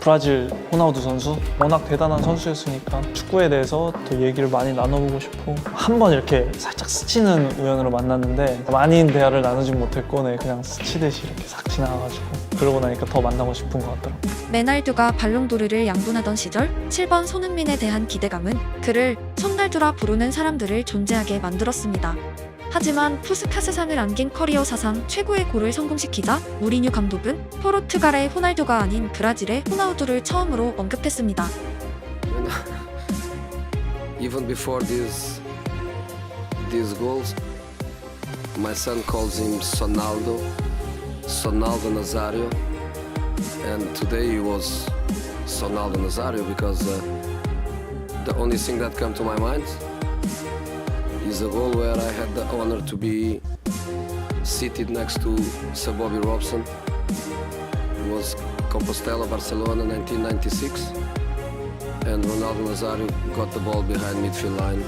브라질 호나우두 선수 워낙 대단한 선수였으니까 축구에 대해서 더 얘기를 많이 나눠보고 싶고 한 번 이렇게 살짝 스치는 우연으로 만났는데 많은 대화를 나누진 못했고 그냥 스치듯이 이렇게 싹 지나가가지고 그러고 나니까 더 만나고 싶은 것 같더라고요. 메날두가 발롱도르를 양분하던 시절 7번 손흥민에 대한 기대감은 그를 손날두라 부르는 사람들을 존재하게 만들었습니다. 하지만 푸스카스상을 안긴 커리어 사상 최고의 골을 성공시키자 무리뉴 감독은 포르투갈의 호날두가 아닌 브라질의 호나우두를 처음으로 언급했습니다. Even before these goals, my son calls him Sonaldo Nazario, and today he was Sonaldo Nazario because the only thing that came to my mind is a goal where I had the honor to be seated next to Sir Bobby Robson. It was Compostela, Barcelona, 1996, and Ronaldo Nazario got the ball behind midfield line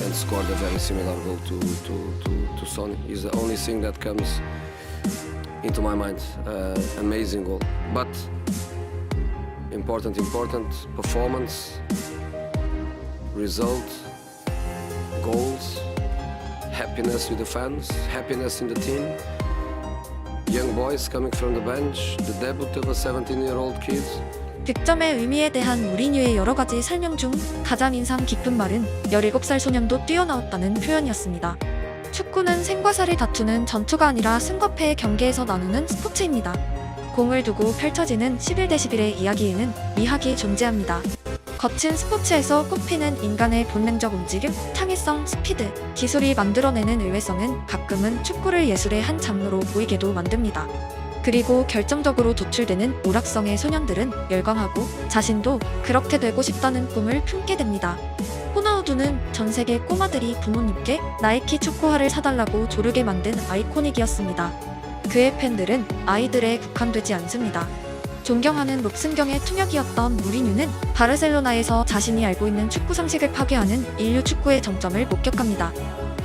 and scored a very similar goal to Sonny. It's the only thing that comes into my mind. Amazing goal, but important performance, result, goals, happiness with the fans, happiness in the team, young boys coming from the bench, the debut of a 17-year-old kid. 득점의 의미에 대한 무리뉴의 여러 가지 설명 중 가장 인상 깊은 말은 17살 소년도 뛰어나왔다는 표현이었습니다. 축구는 생과 사를 다투는 전투가 아니라 승과 패의 경계에서 나누는 스포츠입니다. 공을 두고 펼쳐지는 11대11의 이야기에는 미학이 존재합니다. 거친 스포츠에서 꼽히는 인간의 본능적 움직임, 창의성, 스피드, 기술이 만들어내는 의외성은 가끔은 축구를 예술의 한 장르로 보이게도 만듭니다. 그리고 결정적으로 도출되는 오락성의 소년들은 열광하고 자신도 그렇게 되고 싶다는 꿈을 품게 됩니다. 호나우두는 전 세계 꼬마들이 부모님께 나이키 축구화를 사달라고 조르게 만든 아이코닉이었습니다. 그의 팬들은 아이들에 국한되지 않습니다. 존경하는 록승경의 투력이었던 무리뉴는 바르셀로나에서 자신이 알고 있는 축구 상식을 파괴하는 인류 축구의 정점을 목격합니다.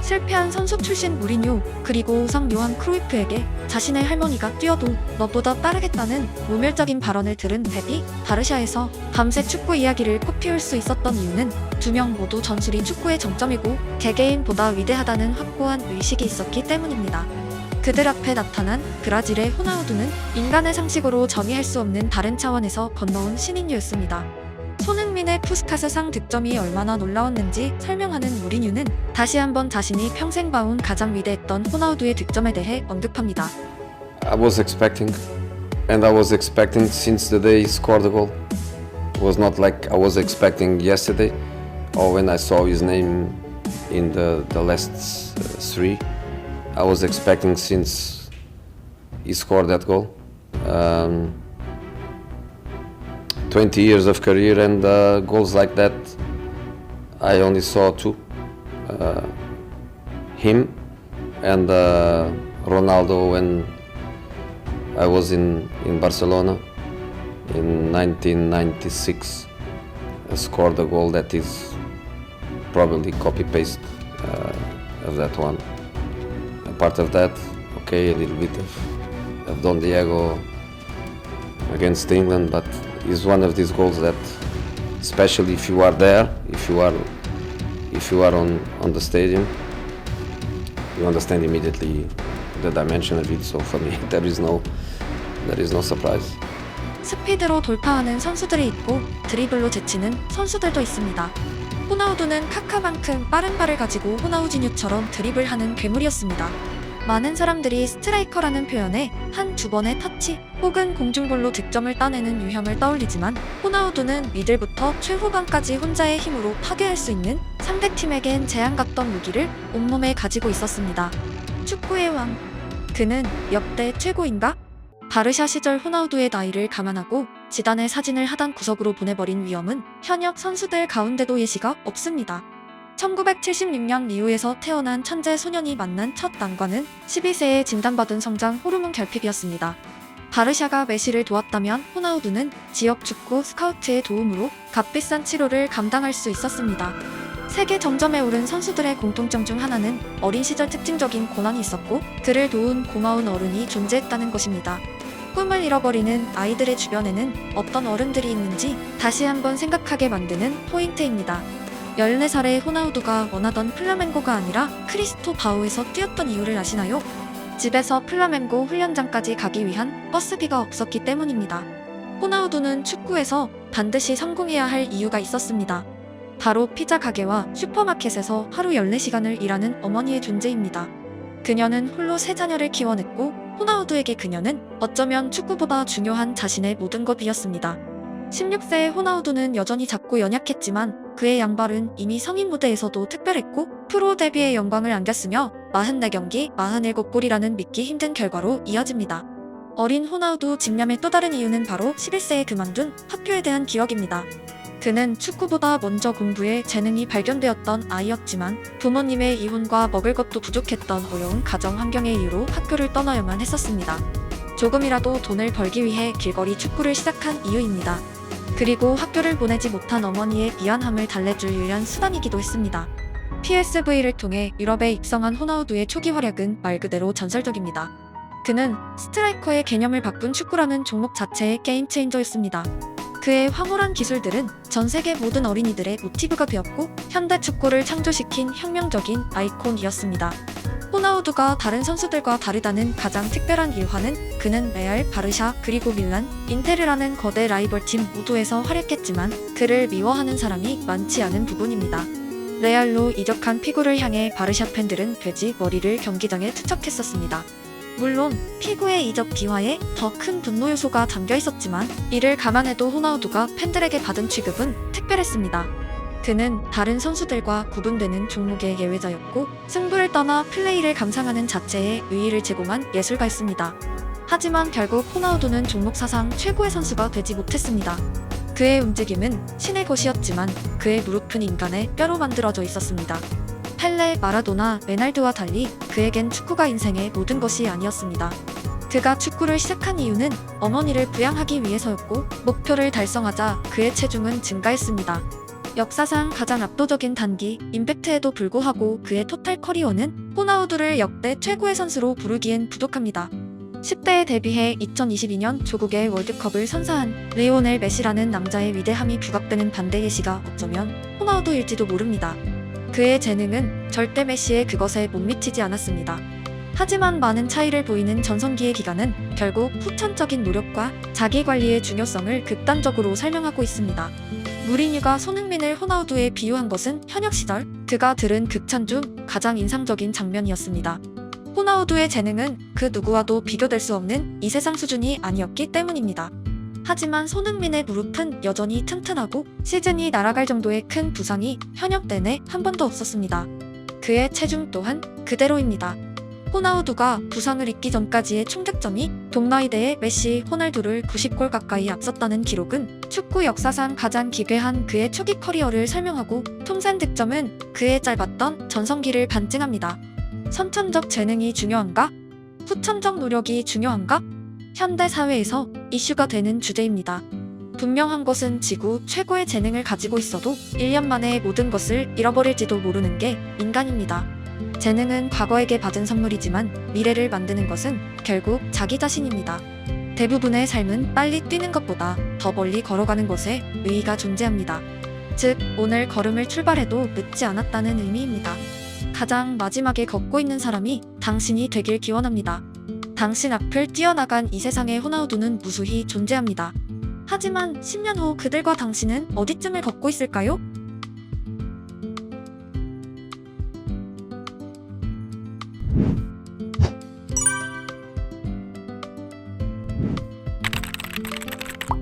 실패한 선수 출신 무리뉴, 그리고 우상 요한 크루이프에게 자신의 할머니가 뛰어도 너보다 빠르겠다는 모멸적인 발언을 들은 펩이 바르샤에서 밤새 축구 이야기를 꽃피울 수 있었던 이유는 두 명 모두 전술이 축구의 정점이고 개개인보다 위대하다는 확고한 의식이 있었기 때문입니다. 그들 앞에 나타난 브라질의 호나우두는 인간의 상식으로 정의할 수 없는 다른 차원에서 건너온 신인류였습니다. 손흥민의 푸스카스상 득점이 얼마나 놀라웠는지 설명하는 무리뉴는 다시 한번 자신이 평생 봐온 가장 위대했던 호나우두의 득점에 대해 언급합니다. I was expecting since the day he scored the goal. It was not like I was expecting yesterday or when I saw his name in the last three. I was expecting since he scored that goal. 20 years of career and goals like that, I only saw two. Him and Ronaldo when I was in Barcelona in 1996. I scored a goal that is probably copy-paste of that one. Part of that, okay, a little bit of Don Diego against England, but it's one of these goals that, especially if you are there, if you are on the stadium, you understand immediately the dimension of it. So for me, there is no surprise. 스피드로 돌파하는 선수들이 있고 드리블로 제치는 선수들도 있습니다. 호나우두는 카카만큼 빠른 발을 가지고 호나우지뉴처럼 드리블하는 괴물이었습니다. 많은 사람들이 스트라이커라는 표현에 한 두 번의 터치 혹은 공중볼로 득점을 따내는 유형을 떠올리지만 호나우두는 미들부터 최후방까지 혼자의 힘으로 파괴할 수 있는 상대팀에겐 제한 같던 무기를 온몸에 가지고 있었습니다. 축구의 왕. 그는 역대 최고인가? 바르샤 시절 호나우두의 나이를 감안하고 지단의 사진을 하단 구석으로 보내버린 위험은 현역 선수들 가운데도 예시가 없습니다. 1976년 리우에서 태어난 천재 소년이 만난 첫 난관은 12세에 진단받은 성장 호르몬 결핍이었습니다. 바르샤가 메시를 도왔다면 호나우두는 지역 축구 스카우트의 도움으로 값비싼 치료를 감당할 수 있었습니다. 세계 정점에 오른 선수들의 공통점 중 하나는 어린 시절 특징적인 고난이 있었고 그를 도운 고마운 어른이 존재했다는 것입니다. 꿈을 잃어버리는 아이들의 주변에는 어떤 어른들이 있는지 다시 한번 생각하게 만드는 포인트입니다. 14살의 호나우두가 원하던 플라멩고가 아니라 크리스토 바우에서 뛰었던 이유를 아시나요? 집에서 플라멩고 훈련장까지 가기 위한 버스비가 없었기 때문입니다. 호나우두는 축구에서 반드시 성공해야 할 이유가 있었습니다. 바로 피자 가게와 슈퍼마켓에서 하루 14시간을 일하는 어머니의 존재입니다. 그녀는 홀로 3자녀를 키워냈고 호나우두에게 그녀는 어쩌면 축구보다 중요한 자신의 모든 것이었습니다. 16세의 호나우두는 여전히 작고 연약했지만 그의 양발은 이미 성인 무대에서도 특별했고 프로 데뷔의 영광을 안겼으며 44경기 47골이라는 믿기 힘든 결과로 이어집니다. 어린 호나우두 집념의 또 다른 이유는 바로 11세에 그만둔 학교에 대한 기억입니다. 그는 축구보다 먼저 공부에 재능이 발견되었던 아이였지만 부모님의 이혼과 먹을 것도 부족했던 어려운 가정 환경의 이유로 학교를 떠나야만 했었습니다. 조금이라도 돈을 벌기 위해 길거리 축구를 시작한 이유입니다. 그리고 학교를 보내지 못한 어머니의 미안함을 달래줄 유일한 수단이기도 했습니다. PSV를 통해 유럽에 입성한 호나우두의 초기 활약은 말 그대로 전설적입니다. 그는 스트라이커의 개념을 바꾼 축구라는 종목 자체의 게임 체인저였습니다. 그의 황홀한 기술들은 전 세계 모든 어린이들의 모티브가 되었고 현대 축구를 창조시킨 혁명적인 아이콘이었습니다. 호나우두가 다른 선수들과 다르다는 가장 특별한 일화는 그는 레알, 바르샤, 그리고 밀란, 인테르라는 거대 라이벌팀 모두에서 활약했지만 그를 미워하는 사람이 많지 않은 부분입니다. 레알로 이적한 피구를 향해 바르샤 팬들은 돼지 머리를 경기장에 투척했었습니다. 물론 피구의 이적 비화에 더 큰 분노 요소가 담겨 있었지만 이를 감안해도 호나우두가 팬들에게 받은 취급은 특별했습니다. 그는 다른 선수들과 구분되는 종목의 예외자였고 승부를 떠나 플레이를 감상하는 자체에 의의를 제공한 예술가였습니다. 하지만 결국 호나우두는 종목 사상 최고의 선수가 되지 못했습니다. 그의 움직임은 신의 것이었지만 그의 무릎은 인간의 뼈로 만들어져 있었습니다. 펠레, 마라도나, 레날드와 달리 그에겐 축구가 인생의 모든 것이 아니었습니다. 그가 축구를 시작한 이유는 어머니를 부양하기 위해서였고 목표를 달성하자 그의 체중은 증가했습니다. 역사상 가장 압도적인 단기 임팩트에도 불구하고 그의 토탈 커리어는 호나우두를 역대 최고의 선수로 부르기엔 부족합니다. 10대에 데뷔해 2022년 조국의 월드컵을 선사한 리오넬 메시라는 남자의 위대함이 부각되는 반대 예시가 어쩌면 호나우두일지도 모릅니다. 그의 재능은 절대 메시의 그것에 못 미치지 않았습니다. 하지만 많은 차이를 보이는 전성기의 기간은 결국 후천적인 노력과 자기관리의 중요성을 극단적으로 설명하고 있습니다. 무리뉴가 손흥민을 호나우두에 비유한 것은 현역 시절 그가 들은 극찬 중 가장 인상적인 장면이었습니다. 호나우두의 재능은 그 누구와도 비교될 수 없는 이 세상 수준이 아니었기 때문입니다. 하지만 손흥민의 무릎은 여전히 튼튼하고 시즌이 날아갈 정도의 큰 부상이 현역 내내 한 번도 없었습니다. 그의 체중 또한 그대로입니다. 호나우두가 부상을 입기 전까지의 충격점이 동나이대의 메시, 호날두를 90골 가까이 앞섰다는 기록은 축구 역사상 가장 기괴한 그의 초기 커리어를 설명하고 통산 득점은 그의 짧았던 전성기를 반증합니다. 선천적 재능이 중요한가? 후천적 노력이 중요한가? 현대 사회에서 이슈가 되는 주제입니다. 분명한 것은 지구 최고의 재능을 가지고 있어도 1년 만에 모든 것을 잃어버릴지도 모르는 게 인간입니다. 재능은 과거에게 받은 선물이지만 미래를 만드는 것은 결국 자기 자신입니다. 대부분의 삶은 빨리 뛰는 것보다 더 멀리 걸어가는 것에 의의가 존재합니다. 즉, 오늘 걸음을 출발해도 늦지 않았다는 의미입니다. 가장 마지막에 걷고 있는 사람이 당신이 되길 기원합니다. 당신 앞을 뛰어나간 이 세상의 호나우두는 무수히 존재합니다. 하지만 10년 후 그들과 당신은 어디쯤을 걷고 있을까요?